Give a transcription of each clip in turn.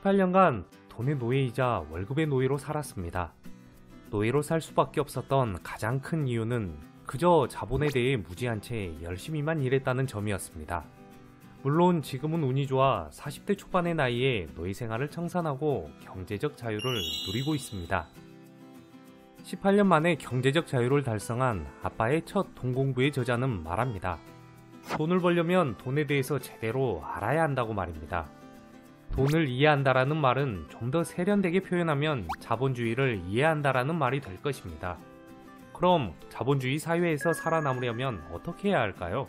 18년간 돈의 노예이자 월급의 노예로 살았습니다. 노예로 살 수밖에 없었던 가장 큰 이유는 그저 자본에 대해 무지한 채 열심히만 일했다는 점이었습니다. 물론 지금은 운이 좋아 40대 초반의 나이에 노예 생활을 청산하고 경제적 자유를 누리고 있습니다. 18년 만에 경제적 자유를 달성한 아빠의 첫 돈 공부의 저자는 말합니다. 돈을 벌려면 돈에 대해서 제대로 알아야 한다고 말입니다. 돈을 이해한다라는 말은 좀 더 세련되게 표현하면 자본주의를 이해한다라는 말이 될 것입니다. 그럼 자본주의 사회에서 살아남으려면 어떻게 해야 할까요?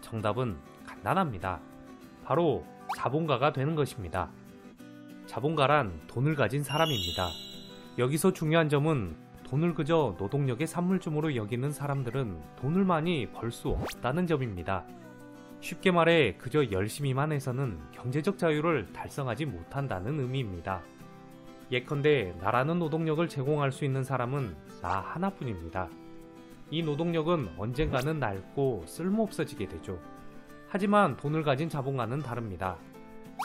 정답은 간단합니다. 바로 자본가가 되는 것입니다. 자본가란 돈을 가진 사람입니다. 여기서 중요한 점은 돈을 그저 노동력의 산물쯤으로 여기는 사람들은 돈을 많이 벌 수 없다는 점입니다. 쉽게 말해 그저 열심히만 해서는 경제적 자유를 달성하지 못한다는 의미입니다. 예컨대 나라는 노동력을 제공할 수 있는 사람은 나 하나뿐입니다. 이 노동력은 언젠가는 낡고 쓸모없어지게 되죠. 하지만 돈을 가진 자본가는 다릅니다.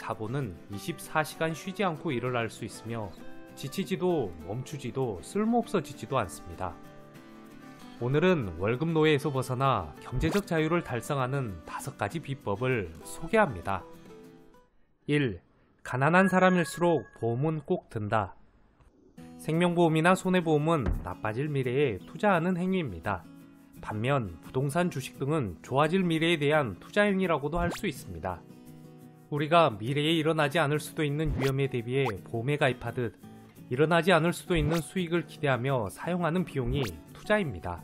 자본은 24시간 쉬지 않고 일을 할 수 있으며 지치지도 멈추지도 쓸모없어지지도 않습니다. 오늘은 월급 노예에서 벗어나 경제적 자유를 달성하는 5가지 비법을 소개합니다. 1. 가난한 사람일수록 보험은 꼭 든다. 생명보험이나 손해보험은 나빠질 미래에 투자하는 행위입니다. 반면 부동산, 주식 등은 좋아질 미래에 대한 투자 행위라고도 할 수 있습니다. 우리가 미래에 일어나지 않을 수도 있는 위험에 대비해 보험에 가입하듯 일어나지 않을 수도 있는 수익을 기대하며 사용하는 비용이 투자입니다.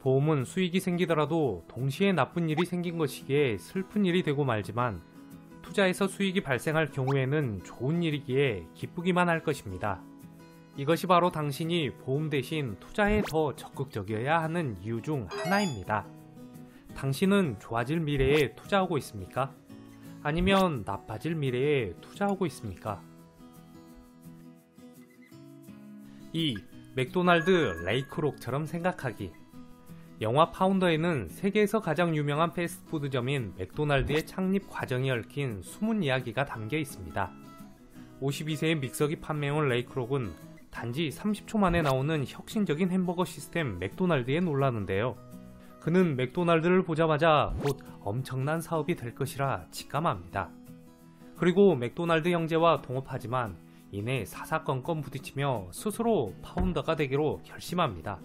보험은 수익이 생기더라도 동시에 나쁜 일이 생긴 것이기에 슬픈 일이 되고 말지만 투자에서 수익이 발생할 경우에는 좋은 일이기에 기쁘기만 할 것입니다. 이것이 바로 당신이 보험 대신 투자에 더 적극적이어야 하는 이유 중 하나입니다. 당신은 좋아질 미래에 투자하고 있습니까? 아니면 나빠질 미래에 투자하고 있습니까? 2. 맥도날드 레이크록처럼 생각하기. 영화 파운더에는 세계에서 가장 유명한 패스트푸드점인 맥도날드의 창립 과정이 얽힌 숨은 이야기가 담겨 있습니다. 52세의 믹서기 판매원 레이크록은 단지 30초 만에 나오는 혁신적인 햄버거 시스템 맥도날드에 놀라는데요. 그는 맥도날드를 보자마자 곧 엄청난 사업이 될 것이라 직감합니다. 그리고 맥도날드 형제와 동업하지만 이내 사사건건 부딪히며 스스로 파운더가 되기로 결심합니다.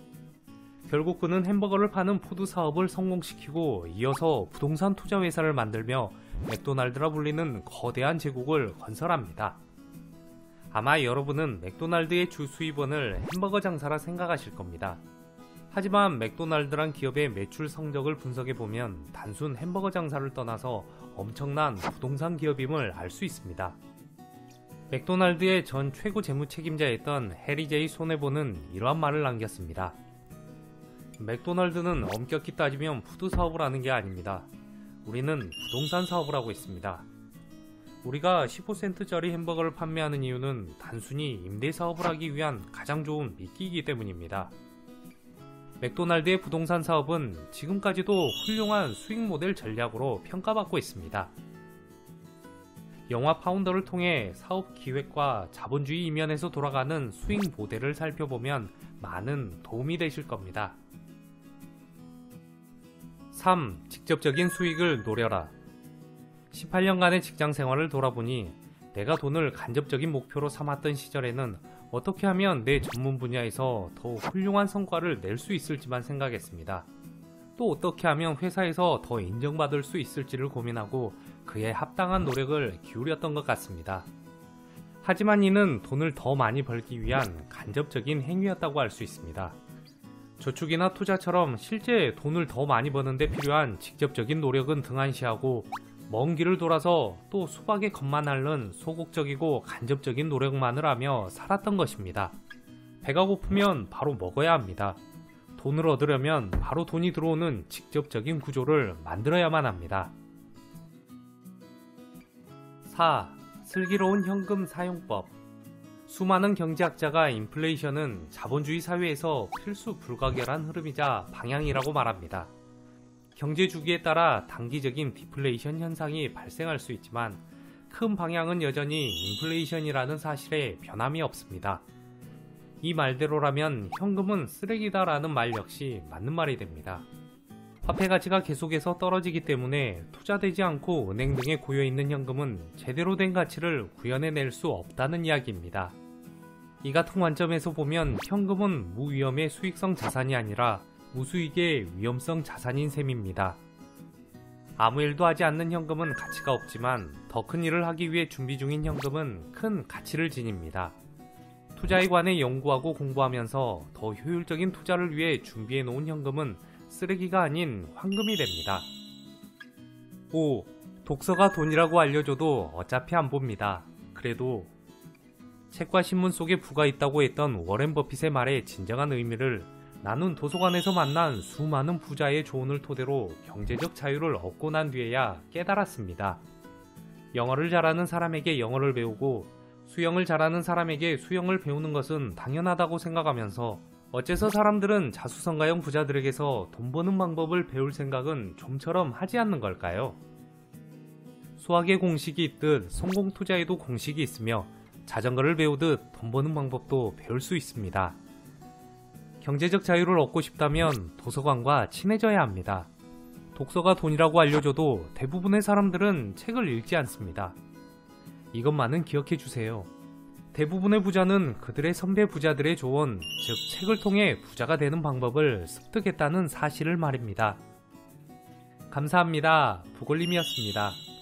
결국 그는 햄버거를 파는 푸드 사업을 성공시키고 이어서 부동산 투자 회사를 만들며 맥도날드라 불리는 거대한 제국을 건설합니다. 아마 여러분은 맥도날드의 주 수입원을 햄버거 장사라 생각하실 겁니다. 하지만 맥도날드란 기업의 매출 성적을 분석해보면 단순 햄버거 장사를 떠나서 엄청난 부동산 기업임을 알 수 있습니다. 맥도날드의 전 최고 재무 책임자였던 해리 제이 손해보는 이러한 말을 남겼습니다. 맥도날드는 엄격히 따지면 푸드 사업을 하는 게 아닙니다. 우리는 부동산 사업을 하고 있습니다. 우리가 15센트짜리 햄버거를 판매하는 이유는 단순히 임대 사업을 하기 위한 가장 좋은 미끼이기 때문입니다. 맥도날드의 부동산 사업은 지금까지도 훌륭한 수익 모델 전략으로 평가받고 있습니다. 영화 파운더를 통해 사업 기획과 자본주의 이면에서 돌아가는 수익 모델을 살펴보면 많은 도움이 되실 겁니다. 3. 직접적인 수익을 노려라. 18년간의 직장 생활을 돌아보니 내가 돈을 간접적인 목표로 삼았던 시절에는 어떻게 하면 내 전문 분야에서 더 훌륭한 성과를 낼 수 있을지만 생각했습니다. 또 어떻게 하면 회사에서 더 인정받을 수 있을지를 고민하고 그에 합당한 노력을 기울였던 것 같습니다. 하지만 이는 돈을 더 많이 벌기 위한 간접적인 행위였다고 할 수 있습니다. 저축이나 투자처럼 실제 돈을 더 많이 버는 데 필요한 직접적인 노력은 등한시하고 먼 길을 돌아서 또 수박의 겉만 앓는 소극적이고 간접적인 노력만을 하며 살았던 것입니다. 배가 고프면 바로 먹어야 합니다. 돈을 얻으려면 바로 돈이 들어오는 직접적인 구조를 만들어야만 합니다. 4. 슬기로운 현금 사용법. 수많은 경제학자가 인플레이션은 자본주의 사회에서 필수 불가결한 흐름이자 방향이라고 말합니다. 경제 주기에 따라 단기적인 디플레이션 현상이 발생할 수 있지만 큰 방향은 여전히 인플레이션이라는 사실에 변함이 없습니다. 이 말대로라면 현금은 쓰레기다라는 말 역시 맞는 말이 됩니다. 화폐 가치가 계속해서 떨어지기 때문에 투자되지 않고 은행 등에 고여있는 현금은 제대로 된 가치를 구현해낼 수 없다는 이야기입니다. 이 같은 관점에서 보면 현금은 무위험의 수익성 자산이 아니라 무수익의 위험성 자산인 셈입니다. 아무 일도 하지 않는 현금은 가치가 없지만 더 큰 일을 하기 위해 준비 중인 현금은 큰 가치를 지닙니다. 투자에 관해 연구하고 공부하면서 더 효율적인 투자를 위해 준비해 놓은 현금은 쓰레기가 아닌 황금이 됩니다. 5. 독서가 돈이라고 알려줘도 어차피 안 봅니다. 그래도 책과 신문 속에 부가 있다고 했던 워렌 버핏의 말의 진정한 의미를 나는 도서관에서 만난 수많은 부자의 조언을 토대로 경제적 자유를 얻고 난 뒤에야 깨달았습니다. 영어를 잘하는 사람에게 영어를 배우고 수영을 잘하는 사람에게 수영을 배우는 것은 당연하다고 생각하면서 어째서 사람들은 자수성가형 부자들에게서 돈 버는 방법을 배울 생각은 좀처럼 하지 않는 걸까요? 수학의 공식이 있듯 성공 투자에도 공식이 있으며 자전거를 배우듯 돈 버는 방법도 배울 수 있습니다. 경제적 자유를 얻고 싶다면 도서관과 친해져야 합니다. 독서가 돈이라고 알려줘도 대부분의 사람들은 책을 읽지 않습니다. 이것만은 기억해 주세요. 대부분의 부자는 그들의 선배 부자들의 조언, 즉 책을 통해 부자가 되는 방법을 습득했다는 사실을 말입니다. 감사합니다. 부골님이었습니다.